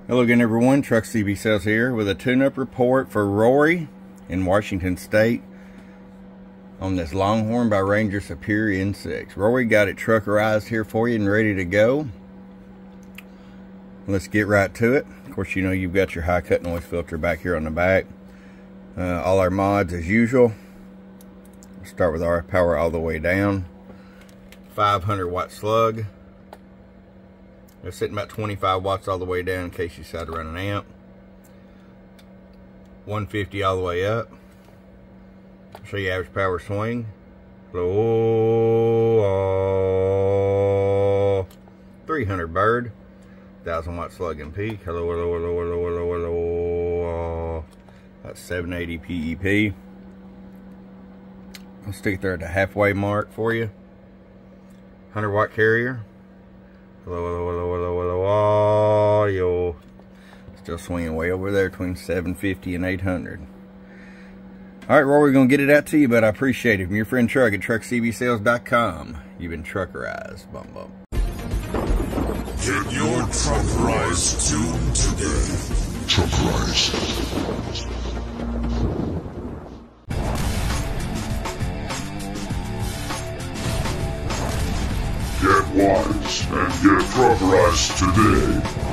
Hello again everyone, Truck CB Sales here with a tune-up report for Rory in Washington State on this Longhorn by Ranger Superior N6. Rory got it truckerized here for you and ready to go. Let's get right to it. Of course, you know you've got your high cut noise filter back here on the back. All our mods as usual. We'll start with our power all the way down. 500 watt slug. They're sitting about 25 watts all the way down in case you decide to run an amp. 150 all the way up. Show you average power swing. Hello, 300 bird. 1000 watt slug and peak. Hello, hello, hello, hello, hello, hello. That's 780 PEP. I'll stick it there at the halfway mark for you. 100 watt carrier. Hello, hello, hello, hello, hello, audio. Still swinging way over there between 750 and 800. All right, Rory, we're going to get it out to you, but I appreciate it. From your friend Truck at truckcbsales.com. You've been truckerized. Bum, bum. Get your Truckerized tune today. Truckerized. Get wise and get Truckerized today.